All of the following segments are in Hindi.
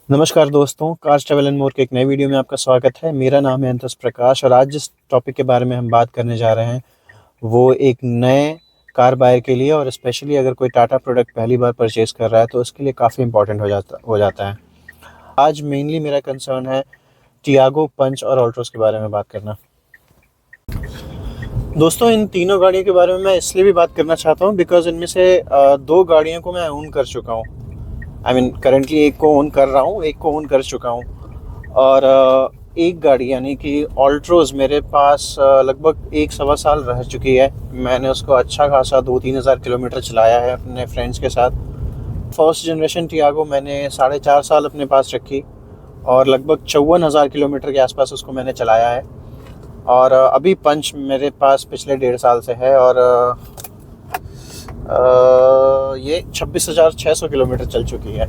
नमस्कार दोस्तों, कार्स ट्रैवल एंड मोर के एक नए वीडियो में आपका स्वागत है। मेरा नाम है अंतस प्रकाश और आज जिस टॉपिक के बारे में हम बात करने जा रहे हैं वो एक नए कार बायर के लिए और स्पेशली अगर कोई टाटा प्रोडक्ट पहली बार परचेज़ कर रहा है तो उसके लिए काफ़ी इंपॉर्टेंट हो जाता है। आज मेनली मेरा कंसर्न है टियागो, पंच और ऑल्ट्रोस के बारे में बात करना। दोस्तों, इन तीनों गाड़ियों के बारे में मैं इसलिए भी बात करना चाहता हूँ बिकॉज़ इनमें से दो गाड़ियों को मैं ओन कर चुका हूँ। करंटली एक को ओन कर रहा हूँ, एक को ओन कर चुका हूँ। और एक गाड़ी यानी कि ऑल्ट्रोज मेरे पास लगभग 1 सवा साल रह चुकी है। मैंने उसको अच्छा खासा 2-3 हज़ार किलोमीटर चलाया है अपने फ्रेंड्स के साथ। फर्स्ट जनरेशन टियागो मैंने 4.5 साल अपने पास रखी और लगभग 54,000 किलोमीटर के आसपास उसको मैंने चलाया है। और अभी पंच मेरे पास पिछले 1.5 साल से है और ये 26,600 किलोमीटर चल चुकी है।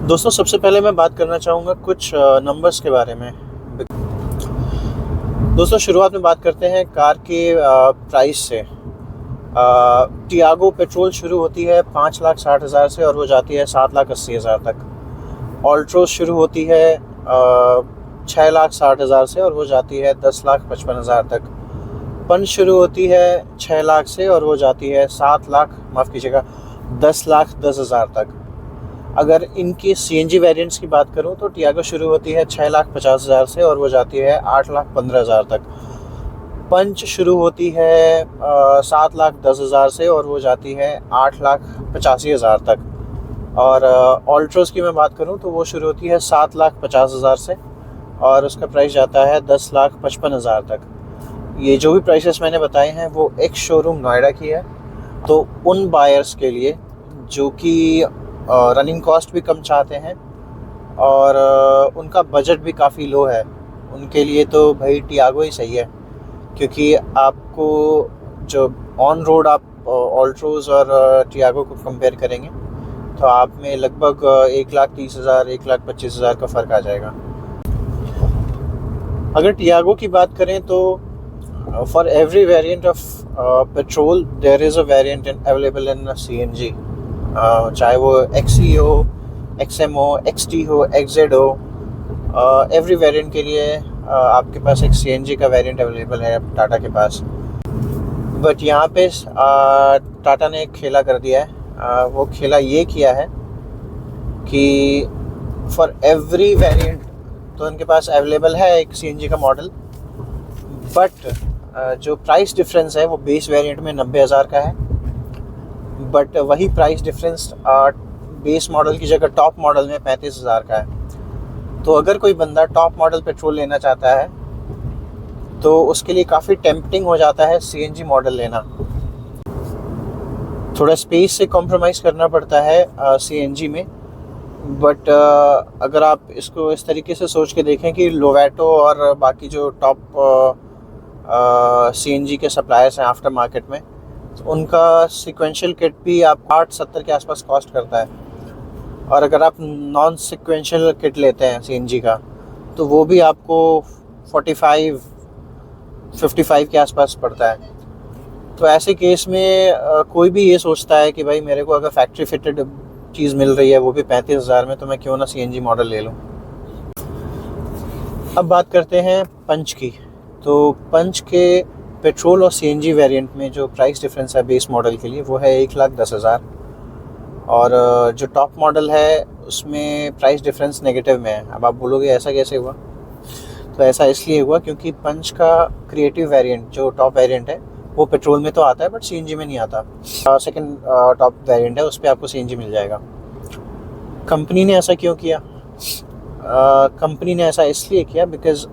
दोस्तों, सबसे पहले मैं बात करना चाहूँगा कुछ नंबर्स के बारे में। दोस्तों, शुरुआत में बात करते हैं कार के प्राइस से। टियागो पेट्रोल शुरू होती है 5,60,000 से और वो जाती है 7,80,000 तक। ऑल्ट्रोज शुरू होती है 6,60,000 से और वो जाती है 10,55,000 तक। पंच शुरू होती है 6 लाख से और वो जाती है 10,10,000 तक। अगर इनकी CNG वेरिएंट्स की बात करूं तो टियागो शुरू होती है 6,50,000 से और वो जाती है 8,15,000 तक। पंच शुरू होती है 7,10,000 से और वो जाती है 8,85,000 तक। और ऑल्ट्रोज की मैं बात करूं तो वो शुरू होती है 7,50,000 से और उसका प्राइस जाता है 10,55,000 तक। ये जो भी प्राइसेस मैंने बताए हैं वो एक शोरूम नोएडा की है। तो उन बायर्स के लिए जो कि रनिंग कॉस्ट भी कम चाहते हैं और उनका बजट भी काफ़ी लो है, उनके लिए तो भाई टियागो ही सही है। क्योंकि आपको जो ऑन रोड आप ऑल्ट्रोज और टियागो को कंपेयर करेंगे तो आप में लगभग 1,30,000 1,25,000 का फ़र्क आ जाएगा। अगर टियागो की बात करें तो for every variant of petrol there is a variant available in CNG। चाहे वो XE हो, XM हो, XT हो, XZ हो, एवरी वेरिएंट के लिए आपके पास एक CNG का वेरिएंट अवेलेबल है टाटा के पास। बट यहाँ पे टाटा ने एक खेला कर दिया है। वो खेला ये किया है कि फॉर एवरी वेरिएंट तो उनके पास अवेलेबल है एक CNG का मॉडल, बट जो प्राइस डिफरेंस है वो बेस वेरिएंट में 90,000 का है। बट वही प्राइस डिफरेंस बेस मॉडल की जगह टॉप मॉडल में 35,000 का है। तो अगर कोई बंदा टॉप मॉडल पेट्रोल लेना चाहता है तो उसके लिए काफ़ी टेम्पटिंग हो जाता है CNG मॉडल लेना। थोड़ा स्पेस से कॉम्प्रोमाइज़ करना पड़ता है CNG में। बट अगर आप इसको इस तरीके से सोच के देखें कि लोवेटो और बाकी जो टॉप CNG के सप्लायर्स हैं आफ्टर मार्केट में, तो उनका सिक्वेंशियल किट भी आप 8-70 के आसपास कॉस्ट करता है। और अगर आप नॉन सिक्वेंशियल किट लेते हैं CNG का तो वो भी आपको 45-55 के आसपास पड़ता है। तो ऐसे केस में कोई भी ये सोचता है कि भाई मेरे को अगर फैक्ट्री फिटेड चीज़ मिल रही है वो भी 35,000 में, तो मैं क्यों ना CNG मॉडल ले लूँ। अब बात करते हैं पंच की। तो पंच के पेट्रोल और CNG वेरिएंट में जो प्राइस डिफरेंस है बेस मॉडल के लिए वो है 1,10,000 और जो टॉप मॉडल है उसमें प्राइस डिफरेंस नेगेटिव में है। अब आप बोलोगे ऐसा कैसे हुआ? तो ऐसा इसलिए हुआ क्योंकि पंच का क्रिएटिव वेरिएंट जो टॉप वेरिएंट है वो पेट्रोल में तो आता है बट CNG में नहीं आता। सेकंड टॉप वेरिएंट है, उस पर आपको CNG मिल जाएगा। कंपनी ने ऐसा क्यों किया? कंपनी ने ऐसा इसलिए किया बिकॉज़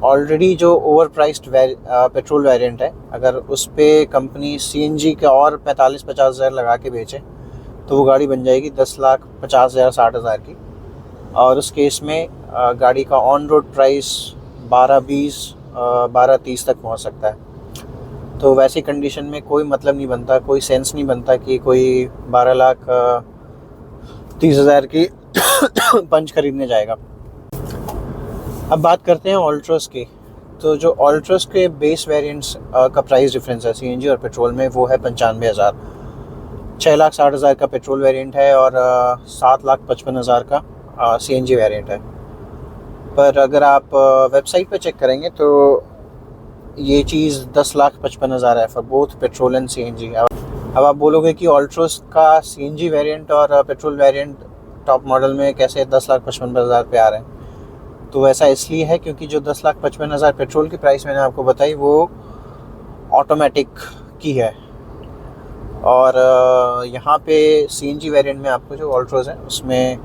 ऑलरेडी जो ओवर प्राइस्ड पेट्रोल वेरिएंट है, अगर उस पर कंपनी CNG का और 45-50 हज़ार लगा के बेचे तो वो गाड़ी बन जाएगी 10,50,000 60,000 की। और उस केस में गाड़ी का ऑन रोड प्राइस 12-30 तक पहुंच सकता है। तो वैसी कंडीशन में कोई मतलब नहीं बनता, कोई सेंस नहीं बनता कि कोई 12,30,000 की पंच खरीदने जाएगा। अब बात करते हैं ऑल्ट्रोस की। तो जो ऑल्ट्रोस के बेस वेरिएंट्स का प्राइस डिफरेंस है CNG और पेट्रोल में वो है 95,000। 6,60,000 का पेट्रोल वेरिएंट है और 7,55,000 का CNG वेरिएंट है। पर अगर आप वेबसाइट पे चेक करेंगे तो ये चीज़ 10,55,000 है for both petrol and CNG। अब आप बोलोगे कि ऑल्ट्रोस का CNG वेरिएंट और पेट्रोल वेरिएंट टॉप मॉडल में कैसे 10,55,000 पे आ रहे हैं, तो ऐसा इसलिए है क्योंकि जो 10,55,000 पेट्रोल की प्राइस मैंने आपको बताई वो ऑटोमेटिक की है, और यहाँ पे CNG वेरिएंट में आपको जो ऑल्ट्रोस है उसमें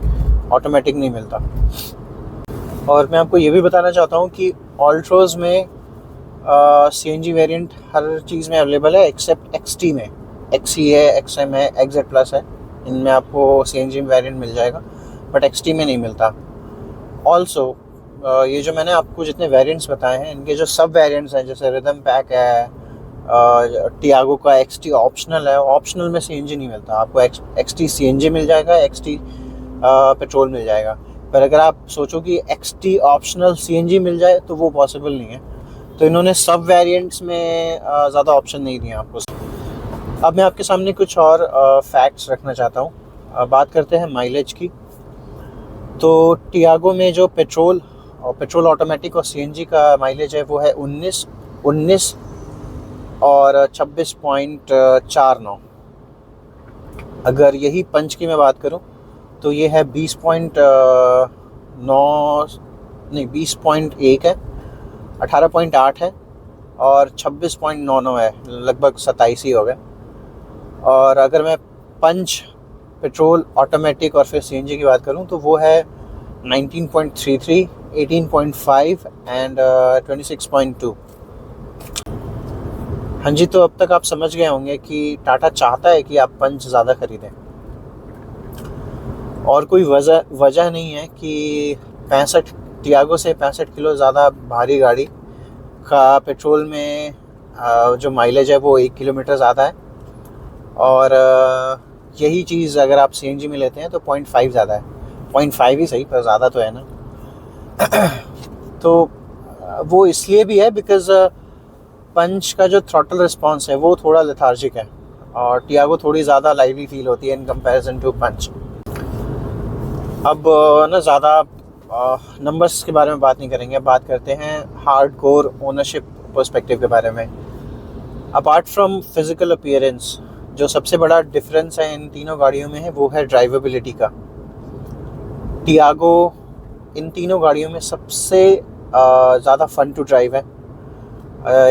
ऑटोमेटिक नहीं मिलता। और मैं आपको ये भी बताना चाहता हूँ कि ऑल्ट्रोस में CNG वेरिएंट हर चीज़ में अवेलेबल है एक्सेप्ट XT में। XE है, XM है, XZ प्लस है, इनमें आपको CNG वेरिएंट मिल जाएगा, बट XT में नहीं मिलता। ऑल्सो ये जो मैंने आपको जितने वेरिएंट्स बताए हैं इनके जो सब वेरिएंट्स हैं, जैसे रिदम पैक है, टियागो का XT ऑप्शनल है, ऑप्शनल में CNG नहीं मिलता आपको। XT CNG मिल जाएगा, XT पेट्रोल मिल जाएगा। पर अगर आप सोचो कि XT ऑप्शनल CNG मिल जाए तो वो पॉसिबल नहीं है, तो इन्होंने सब वेरिएंट्स में ज़्यादा ऑप्शन नहीं दिए आपको। अब मैं आपके सामने कुछ और फैक्ट्स रखना चाहता हूँ। बात करते हैं माइलेज की। तो टियागो में जो पेट्रोल ऑटोमेटिक और CNG का माइलेज है वो है 19 और 26.49। अगर यही पंच की मैं बात करूं तो ये है 20.1 है, 18.8 है और 26.99 है, लगभग 27 ही हो गए। और अगर मैं पंच पेट्रोल ऑटोमेटिक और फिर CNG की बात करूं तो वो है 19.33, 18.5 एंड 26.2। हाँ जी, तो अब तक आप समझ गए होंगे कि टाटा चाहता है कि आप पंच ज़्यादा खरीदें, और कोई वजह नहीं है कि टियागो से 65 किलो ज़्यादा भारी गाड़ी का पेट्रोल में जो माइलेज है वो 1 किलोमीटर ज़्यादा है, और यही चीज़ अगर आप CNG में लेते हैं तो 0.5 ज़्यादा है। 0.5 ही सही, पर ज़्यादा तो है ना। तो वो इसलिए भी है बिकॉज़ पंच का जो थ्रॉटल रिस्पॉन्स है वो थोड़ा लेथार्जिक है, और टियागो थोड़ी ज़्यादा लाइवली फील होती है इन कंपैरिजन टू पंच। अब ना ज़्यादा नंबर्स के बारे में बात नहीं करेंगे, अब बात करते हैं हार्डकोर ओनरशिप पर्सपेक्टिव के बारे में। अपार्ट फ्रॉम फिज़िकल अपीयरेंस, जो सबसे बड़ा डिफरेंस है इन तीनों गाड़ियों में है वो है ड्राइवेबिलिटी का। टियागो इन तीनों गाड़ियों में सबसे ज़्यादा फन टू ड्राइव है।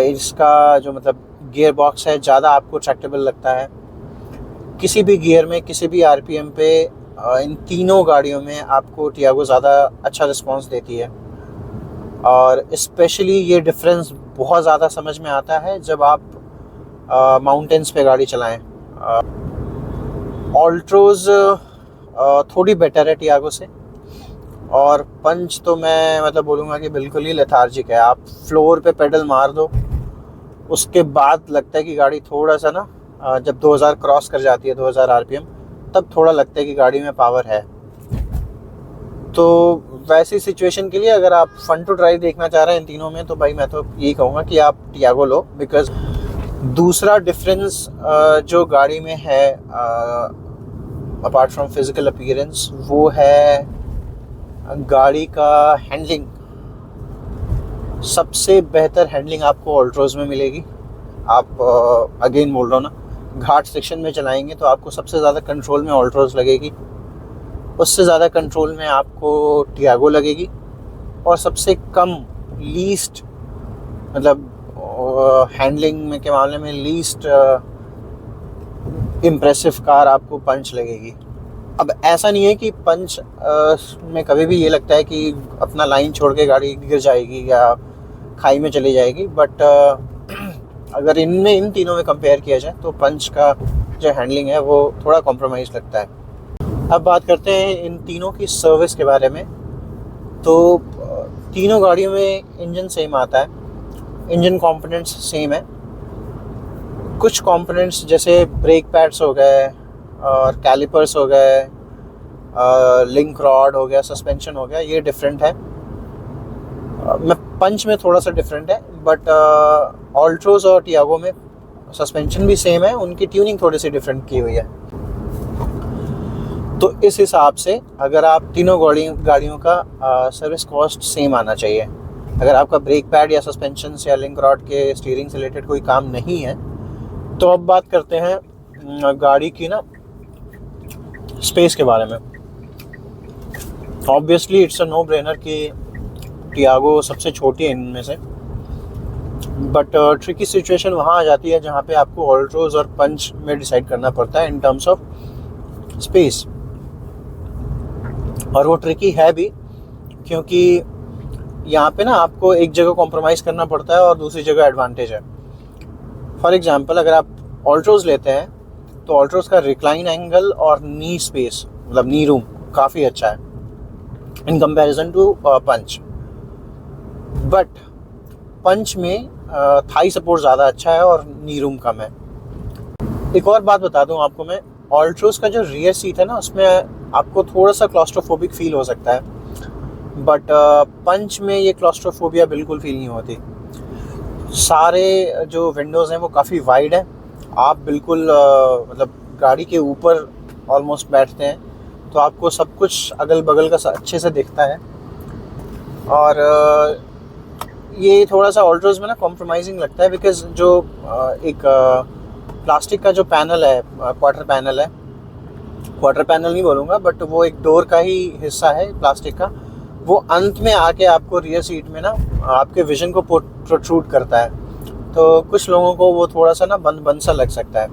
इसका जो गियर बॉक्स है ज़्यादा आपको ट्रैक्टेबल लगता है। किसी भी गियर में, किसी भी RPM पे इन तीनों गाड़ियों में आपको टियागो ज़्यादा अच्छा रिस्पांस देती है, और स्पेशली ये डिफरेंस बहुत ज़्यादा समझ में आता है जब आप माउंटेन्स पे गाड़ी चलाएं। ऑल्ट्रोज थोड़ी बेटर है टियागो से, और पंच तो मैं बोलूँगा कि बिल्कुल ही लेथार्जिक है। आप फ्लोर पे पेडल मार दो, उसके बाद लगता है कि गाड़ी थोड़ा सा ना जब 2000 क्रॉस कर जाती है, 2000 RPM, तब थोड़ा लगता है कि गाड़ी में पावर है। तो वैसी सिचुएशन के लिए अगर आप फन टू ड्राइव देखना चाह रहे हैं इन तीनों में, तो भाई मैं तो यही कहूँगा कि आप टियागो लो। बिकॉज दूसरा डिफरेंस जो गाड़ी में है अपार्ट फ्रॉम फिजिकल अपीयरेंस, वो है गाड़ी का हैंडलिंग। सबसे बेहतर हैंडलिंग आपको ऑल्ट्रोज में मिलेगी। आप अगेन बोल रहा हूँ ना, घाट सेक्शन में चलाएंगे तो आपको सबसे ज़्यादा कंट्रोल में ऑल्ट्रोज लगेगी, उससे ज़्यादा कंट्रोल में आपको टियागो लगेगी, और सबसे कम लीस्ट हैंडलिंग में के मामले में लीस्ट इम्प्रेसिव कार आपको पंच लगेगी। अब ऐसा नहीं है कि पंच में कभी भी ये लगता है कि अपना लाइन छोड़ के गाड़ी गिर जाएगी या खाई में चली जाएगी, बट अगर इन तीनों में कंपेयर किया जाए तो पंच का जो हैंडलिंग है वो थोड़ा कॉम्प्रोमाइज़ लगता है। अब बात करते हैं इन तीनों की सर्विस के बारे में। तो तीनों गाड़ियों में इंजन सेम आता है, इंजन कंपोनेंट्स सेम है। कुछ कंपोनेंट्स जैसे ब्रेक पैड्स हो गए और कैलिपर्स हो गए, लिंक रॉड हो गया, सस्पेंशन हो गया, ये डिफरेंट है। मैं पंच में थोड़ा सा डिफरेंट है, बट ऑल्ट्रोज और टियागो में सस्पेंशन भी सेम है, उनकी ट्यूनिंग थोड़ी सी डिफरेंट की हुई है। तो इस हिसाब से अगर आप तीनों गाड़ियों का सर्विस कॉस्ट सेम आना चाहिए। अगर आपका ब्रेक पैड या सस्पेंशन या लिंक रॉड के स्टीयरिंग से रिलेटेड कोई काम नहीं है, तो अब बात करते हैं गाड़ी की ना स्पेस के बारे में। Obviously it's a no brainer कि टियागो सबसे छोटी है इनमें से, बट ट्रिकी सिचुएशन वहाँ आ जाती है जहाँ पे आपको ऑल्ट्रोज और पंच में डिसाइड करना पड़ता है इन टर्म्स ऑफ स्पेस। और वो ट्रिकी है भी, क्योंकि यहाँ पे ना आपको एक जगह कॉम्प्रोमाइज़ करना पड़ता है और दूसरी जगह एडवांटेज है। फॉर एग्जांपल अगर आप ऑल्ट्रोज लेते हैं तो ऑल्ट्रोज का रिक्लाइन एंगल और नी स्पेस, मतलब नी रूम, काफ़ी अच्छा है in comparison to punch. But punch में थाई सपोर्ट ज़्यादा अच्छा है और नी रूम कम है। एक और बात बता दूं आपको मैं, ऑल्ट्रोज का जो रियर सीट है ना, उसमें आपको थोड़ा सा क्लॉस्ट्रोफोबिक फील हो सकता है, बट पंच में ये क्लॉस्ट्रोफोबिया बिल्कुल फील नहीं होती। सारे जो विंडोज़ हैं वो काफ़ी वाइड हैं, आप बिल्कुल मतलब गाड़ी के ऊपर ऑलमोस्ट बैठते हैं, तो आपको सब कुछ अगल बगल का अच्छे से दिखता है। और ये थोड़ा सा ऑल्ट्रोज में ना कॉम्प्रोमाइजिंग लगता है, बिकॉज जो एक प्लास्टिक का जो पैनल है, क्वार्टर पैनल नहीं बोलूँगा, बट वो एक डोर का ही हिस्सा है प्लास्टिक का, वो अंत में आके आपको रियर सीट में ना आपके विजन को प्रोट्रूड करता है, तो कुछ लोगों को वो थोड़ा सा ना बंद सा लग सकता है।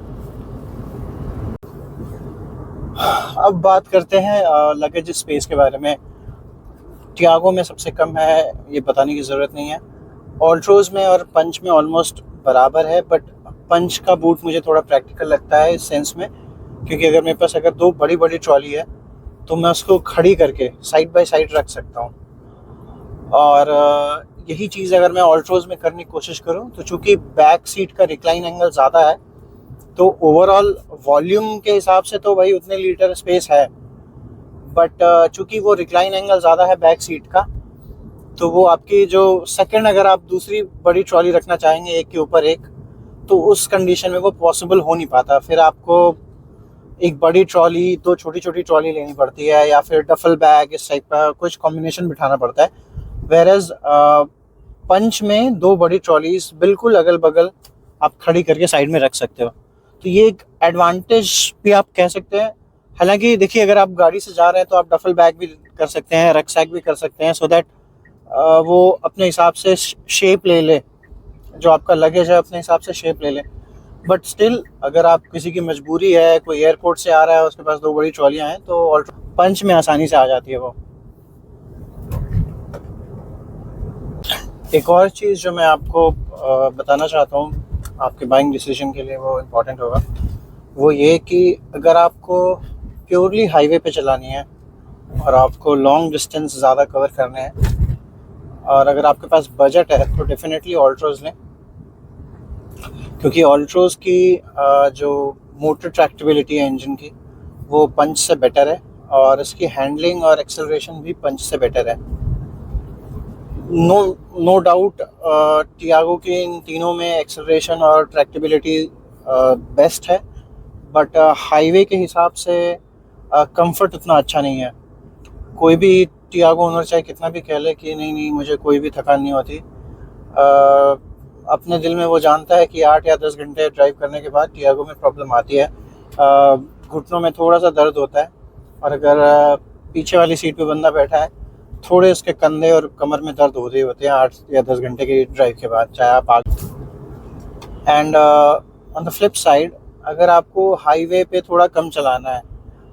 अब बात करते हैं लगेज स्पेस के बारे में। टियागो में सबसे कम है, ये बताने की ज़रूरत नहीं है। ऑल्ट्रोज में और पंच में ऑलमोस्ट बराबर है, बट पंच का बूट मुझे थोड़ा प्रैक्टिकल लगता है इस सेंस में, क्योंकि अगर मेरे पास अगर दो बड़ी ट्रॉली है तो मैं उसको खड़ी करके साइड बाय साइड रख सकता हूँ। और यही चीज़ अगर मैं ऑल्ट्रोज में करने की कोशिश करूँ तो चूँकि बैक सीट का रिक्लाइन एंगल ज़्यादा है, तो ओवरऑल वॉल्यूम के हिसाब से तो भाई उतने लीटर स्पेस है, बट चूँकि वो रिक्लाइन एंगल ज़्यादा है बैक सीट का, तो वो आपकी जो सेकंड अगर आप दूसरी बड़ी ट्रॉली रखना चाहेंगे एक के ऊपर एक, तो उस कंडीशन में वो पॉसिबल हो नहीं पाता। फिर आपको एक बड़ी ट्रॉली, दो छोटी ट्रॉली लेनी पड़ती है, या फिर डफल बैग, इस टाइप का कुछ कॉम्बिनेशन बिठाना पड़ता है। वेरएज पंच में दो बड़ी ट्रॉलीज बिल्कुल अगल बगल आप खड़ी करके साइड में रख सकते हो, तो ये एक एडवांटेज भी आप कह सकते हैं। हालांकि देखिए, अगर आप गाड़ी से जा रहे हैं तो आप डफल बैग भी कर सकते हैं, रक्सैक भी कर सकते हैं, सो दैट वो अपने हिसाब से शेप ले ले, जो आपका लगेज है अपने हिसाब से शेप ले ले। बट स्टिल अगर आप किसी की मजबूरी है, कोई एयरपोर्ट से आ रहा है, उसके पास दो बड़ी ट्रॉलियाँ हैं, तो पंच में आसानी से आ जाती है वो। एक और चीज़ जो मैं आपको बताना चाहता हूँ आपके बाइंग डिसीजन के लिए, वो इम्पॉर्टेंट होगा, वो ये कि अगर आपको प्योरली हाईवे पे चलानी है और आपको लॉन्ग डिस्टेंस ज़्यादा कवर करने हैं, और अगर आपके पास बजट है, तो डेफिनेटली ऑल्ट्रोज लें, क्योंकि ऑल्ट्रोज की जो मोटर ट्रैक्टेबिलिटी है इंजन की, वो पंच से बेटर है, और इसकी हैंडलिंग और एक्सेलरेशन भी पंच से बेटर है। नो डाउट टियागो के इन तीनों में एक्सेलरेशन और ट्रैक्टेबिलिटी बेस्ट है, बट हाईवे के हिसाब से कंफर्ट उतना अच्छा नहीं है। कोई भी टियागो ओनर चाहे कितना भी कह ले कि नहीं मुझे कोई भी थकान नहीं होती, अपने दिल में वो जानता है कि 8 या 10 घंटे ड्राइव करने के बाद टियागो में प्रॉब्लम आती है, घुटनों में थोड़ा सा दर्द होता है, और अगर पीछे वाली सीट पे बंदा बैठा है, थोड़े उसके कंधे और कमर में दर्द होते ही होते हैं 8 या 10 घंटे की ड्राइव के बाद, चाहे आप आगे। And on the flip side, अगर आपको हाईवे पे थोड़ा कम चलाना है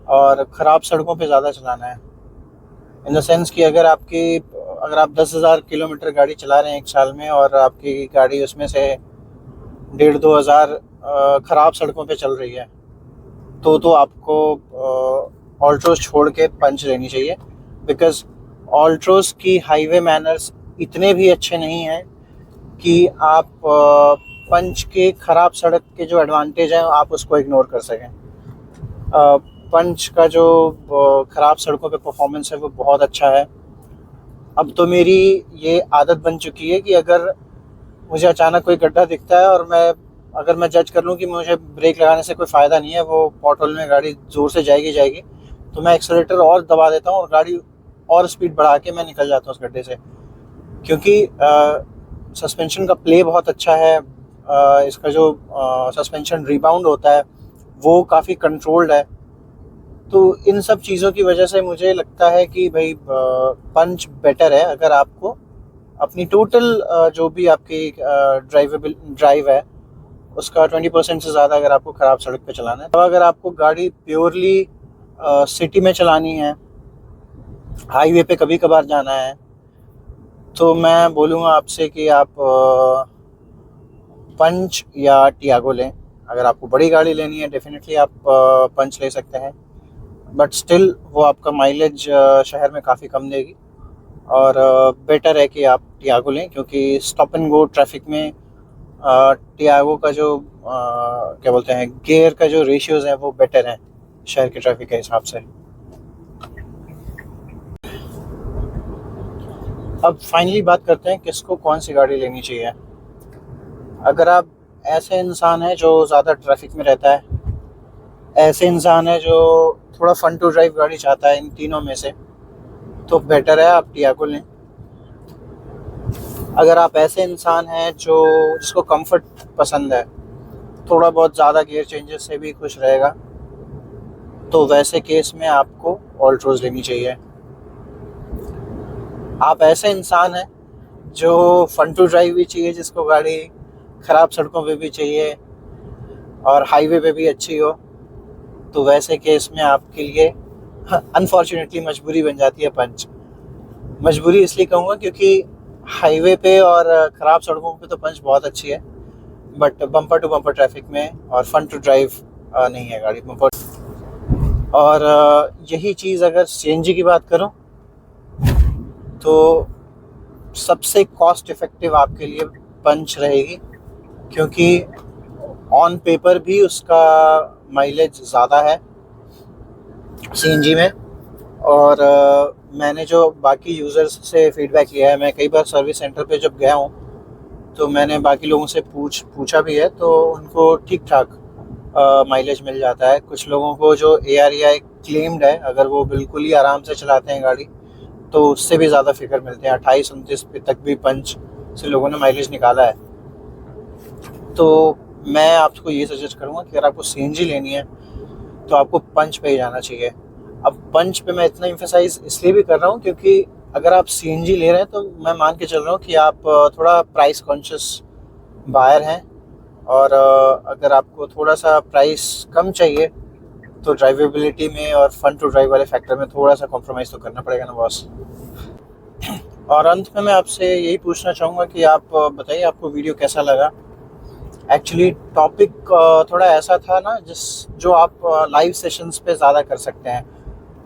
और ख़राब सड़कों पे ज़्यादा चलाना है, इन द सेंस कि अगर आप 10,000 किलोमीटर गाड़ी चला रहे हैं एक साल में, और आपकी गाड़ी उसमें से 1,500-2 हज़ार ख़राब सड़कों पे चल रही है, तो आपको ऑल्ट्रोज छोड़ के पंच लेनी चाहिए, बिकॉज़ ऑल्ट्रोज की हाईवे मैनर्स इतने भी अच्छे नहीं हैं कि आप पंच के ख़राब सड़क के जो एडवांटेज हैं आप उसको इग्नोर कर सकें। पंच का जो ख़राब सड़कों पे परफॉर्मेंस है वो बहुत अच्छा है। अब तो मेरी ये आदत बन चुकी है कि अगर मुझे अचानक कोई गड्ढा दिखता है और अगर मैं जज कर लूँ कि मुझे ब्रेक लगाने से कोई फ़ायदा नहीं है, वो पॉट होल में गाड़ी ज़ोर से जाएगी, तो मैं एक्सेलेरेटर और दबा देता हूँ और गाड़ी और स्पीड बढ़ा के मैं निकल जाता हूँ उस गड्ढे से, क्योंकि सस्पेंशन का प्ले बहुत अच्छा है। इसका जो सस्पेंशन रिबाउंड होता है वो काफ़ी कंट्रोल्ड है। तो इन सब चीज़ों की वजह से मुझे लगता है कि भाई पंच बेटर है। अगर आपको अपनी टोटल जो भी आपकी ड्राइव है उसका 20% से ज़्यादा अगर आपको ख़राब सड़क पे चलाना है, तो अगर आपको गाड़ी प्योरली सिटी में चलानी है, हाईवे पे कभी कभार जाना है, तो मैं बोलूँगा आपसे कि आप पंच या टियागो लें। अगर आपको बड़ी गाड़ी लेनी है डेफिनेटली आप पंच ले सकते हैं, बट स्टिल वो आपका माइलेज शहर में काफ़ी कम देगी। और बेटर है कि आप टियागो लें, क्योंकि स्टॉप एंड गो ट्रैफिक में टियागो का जो क्या बोलते हैं गियर का जो रेशियोज़ हैं वो बेटर हैं शहर के ट्रैफिक के हिसाब से। अब फाइनली बात करते हैं किसको कौन सी गाड़ी लेनी चाहिए। अगर आप ऐसे इंसान हैं जो ज़्यादा ट्रैफिक में रहता है, ऐसे इंसान है जो थोड़ा फन टू ड्राइव गाड़ी चाहता है, इन तीनों में से तो बेटर है आप टियागो लें। अगर आप ऐसे इंसान हैं जिसको कंफर्ट पसंद है, थोड़ा बहुत ज़्यादा गियर चेंजेस से भी खुश रहेगा, तो वैसे केस में आपको ऑल्ट्रोज लेनी चाहिए। आप ऐसे इंसान हैं जो फन टू ड्राइव भी चाहिए, जिसको गाड़ी ख़राब सड़कों पे भी चाहिए और हाईवे पे भी अच्छी हो, तो वैसे केस में आपके लिए अनफॉर्चुनेटली मजबूरी बन जाती है पंच। मजबूरी इसलिए कहूँगा क्योंकि हाईवे पे और ख़राब सड़कों पे तो पंच बहुत अच्छी है, but bumper to bumper traffic में और फन टू ड्राइव नहीं है गाड़ी बम्पर। और यही चीज़ अगर सीएनजी की बात करूँ तो सबसे कॉस्ट इफ़ेक्टिव आपके लिए पंच रहेगी, क्योंकि ऑन पेपर भी उसका माइलेज ज़्यादा है सीएनजी में। और मैंने जो बाकी यूज़र्स से फ़ीडबैक लिया है, मैं कई बार सर्विस सेंटर पे जब गया हूँ तो मैंने बाकी लोगों से पूछा भी है, तो उनको ठीक ठाक माइलेज मिल जाता है। कुछ लोगों को जो AREI क्लेम्ड है, अगर वो बिल्कुल ही आराम से चलाते हैं गाड़ी तो उससे भी ज़्यादा फिगर मिलते हैं। 28-29 तक भी पंच से लोगों ने माइलेज निकाला है। तो मैं आपको ये सजेस्ट करूँगा कि अगर आपको सीएनजी लेनी है तो आपको पंच पे ही जाना चाहिए। अब पंच पे मैं इतना एम्फेसाइज इसलिए भी कर रहा हूँ क्योंकि अगर आप सीएनजी ले रहे हैं तो मैं मान के चल रहा हूँ कि आप थोड़ा प्राइस कॉन्शियस बायर हैं, और अगर आपको थोड़ा सा प्राइस कम चाहिए तो ड्राइवेबिलिटी में और फन टू ड्राइव वाले फैक्टर में थोड़ा सा कॉम्प्रोमाइज़ तो करना पड़ेगा ना बॉस। और अंत में मैं आपसे यही पूछना चाहूँगा कि आप बताइए आपको वीडियो कैसा लगा। एक्चुअली टॉपिक थोड़ा ऐसा था ना जो आप लाइव सेशंस पे ज़्यादा कर सकते हैं।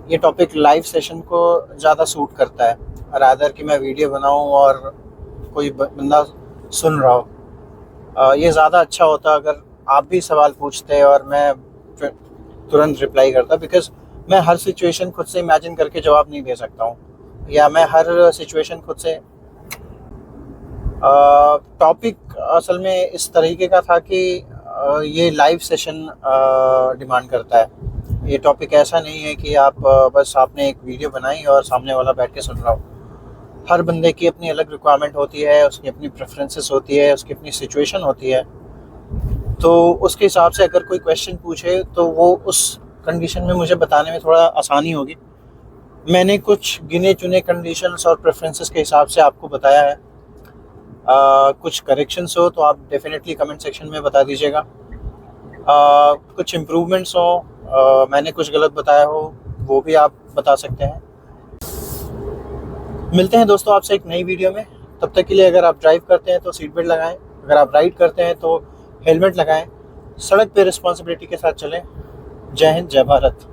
ये टॉपिक लाइव सेशन को ज़्यादा सूट करता है, रादर कि मैं वीडियो बनाऊं और कोई बंदा सुन रहा हो। ये ज़्यादा अच्छा होता अगर आप भी सवाल पूछते और मैं तुरंत रिप्लाई करता, बिकॉज़ मैं हर सिचुएशन खुद से इमेजिन करके जवाब नहीं दे सकता हूँ, या मैं हर सिचुएशन खुद से टॉपिक असल में इस तरीके का था कि ये लाइव सेशन डिमांड करता है। ये टॉपिक ऐसा नहीं है कि आप बस आपने एक वीडियो बनाई और सामने वाला बैठ के सुन रहा हो। हर बंदे की अपनी अलग रिक्वायरमेंट होती है, उसकी अपनी प्रेफरेंसेस होती है, उसकी अपनी सिचुएशन होती है। तो उसके हिसाब से अगर कोई क्वेश्चन पूछे तो वो उस कंडीशन में मुझे बताने में थोड़ा आसानी होगी। मैंने कुछ गिने चुने कंडीशंस और प्रेफरेंसेस के हिसाब से आपको बताया है। कुछ करेक्शंस हो तो आप डेफिनेटली कमेंट सेक्शन में बता दीजिएगा। कुछ इम्प्रूवमेंट्स हो, मैंने कुछ गलत बताया हो, वो भी आप बता सकते हैं। मिलते हैं दोस्तों आपसे एक नई वीडियो में। तब तक के लिए अगर आप ड्राइव करते हैं तो सीट बेल्ट लगाएं, अगर आप राइड करते हैं तो हेलमेट लगाएं, सड़क पे रिस्पॉन्सिबिलिटी के साथ चलें। जय हिंद, जय भारत।